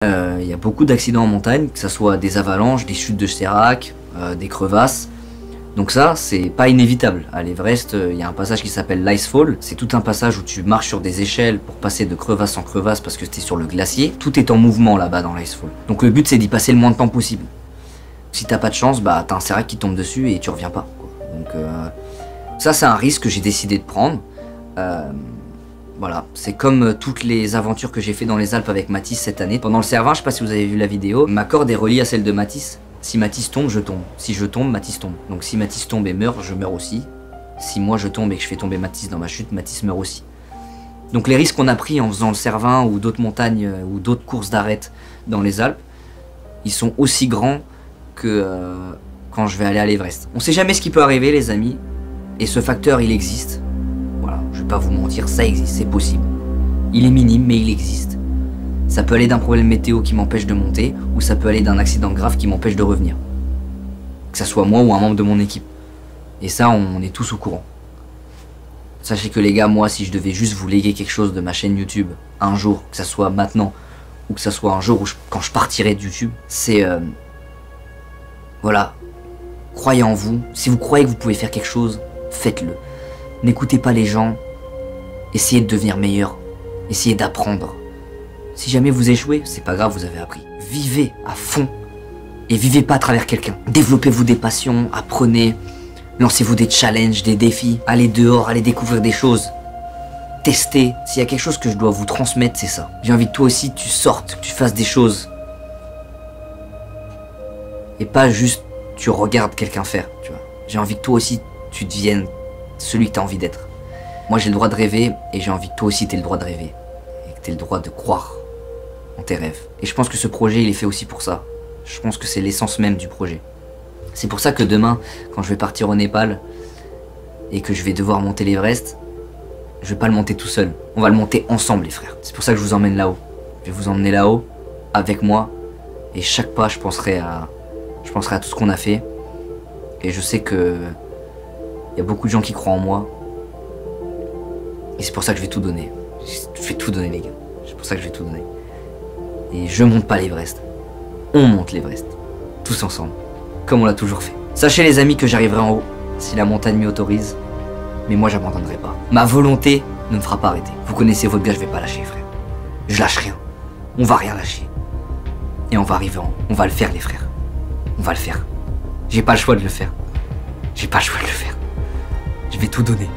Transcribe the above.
Il y a beaucoup d'accidents en montagne, que ce soit des avalanches, des chutes de sérac, des crevasses. Donc ça, c'est pas inévitable. À l'Everest, il y a un passage qui s'appelle l'Icefall. C'est tout un passage où tu marches sur des échelles pour passer de crevasse en crevasse parce que t'es sur le glacier. Tout est en mouvement là-bas dans l'Icefall. Donc le but, c'est d'y passer le moins de temps possible. Si t'as pas de chance, bah t'as un sérac qui tombe dessus et tu reviens pas, quoi. Donc ça, c'est un risque que j'ai décidé de prendre. Voilà, c'est comme toutes les aventures que j'ai fait dans les Alpes avec Mathis cette année. Pendant le Cervin, je sais pas si vous avez vu la vidéo, ma corde est reliée à celle de Mathis. Si Mathis tombe, je tombe. Si je tombe, Mathis tombe. Donc si Mathis tombe et meurt, je meurs aussi. Si moi je tombe et que je fais tomber Mathis dans ma chute, Mathis meurt aussi. Donc les risques qu'on a pris en faisant le Cervin ou d'autres montagnes ou d'autres courses d'arête dans les Alpes, ils sont aussi grands que quand je vais aller à l'Everest. On sait jamais ce qui peut arriver, les amis, et ce facteur, il existe. Voilà, je vais pas vous mentir, ça existe, c'est possible. Il est minime, mais il existe. Ça peut aller d'un problème météo qui m'empêche de monter, ou ça peut aller d'un accident grave qui m'empêche de revenir. Que ça soit moi ou un membre de mon équipe. Et ça, on est tous au courant. Sachez que les gars, moi, si je devais juste vous léguer quelque chose de ma chaîne YouTube, un jour, que ça soit maintenant, ou que ça soit un jour où quand je partirai de YouTube, c'est... voilà. Croyez en vous. Si vous croyez que vous pouvez faire quelque chose, faites-le. N'écoutez pas les gens. Essayez de devenir meilleur. Essayez d'apprendre. Si jamais vous échouez, c'est pas grave, vous avez appris. Vivez à fond. Et vivez pas à travers quelqu'un. Développez-vous des passions, apprenez. Lancez-vous des challenges, des défis. Allez dehors, allez découvrir des choses. Testez. S'il y a quelque chose que je dois vous transmettre, c'est ça. J'ai envie que toi aussi, tu sortes, que tu fasses des choses. Et pas juste, tu regardes quelqu'un faire, tu vois. J'ai envie que toi aussi, tu deviennes celui que tu as envie d'être. Moi, j'ai le droit de rêver, et j'ai envie que toi aussi, tu aies le droit de rêver. Et que tu aies le droit de croire en tes rêves. Et je pense que ce projet, il est fait aussi pour ça. Je pense que c'est l'essence même du projet. C'est pour ça que demain, quand je vais partir au Népal, et que je vais devoir monter l'Everest, je vais pas le monter tout seul. On va le monter ensemble, les frères. C'est pour ça que je vous emmène là-haut. Je vais vous emmener là-haut, avec moi, et chaque pas, je penserai à tout ce qu'on a fait. Et je sais que il y a beaucoup de gens qui croient en moi. Et c'est pour ça que je vais tout donner. Je vais tout donner, les gars. C'est pour ça que je vais tout donner. Et je monte pas l'Everest. On monte l'Everest. Tous ensemble. Comme on l'a toujours fait. Sachez, les amis, que j'arriverai en haut, si la montagne m'y autorise. Mais moi, j'abandonnerai pas. Ma volonté ne me fera pas arrêter. Vous connaissez votre gars, je vais pas lâcher, frère. Je lâche rien. On va rien lâcher. Et on va arriver en haut. On va le faire, les frères. On va le faire. J'ai pas le choix de le faire. J'ai pas le choix de le faire. Je vais tout donner.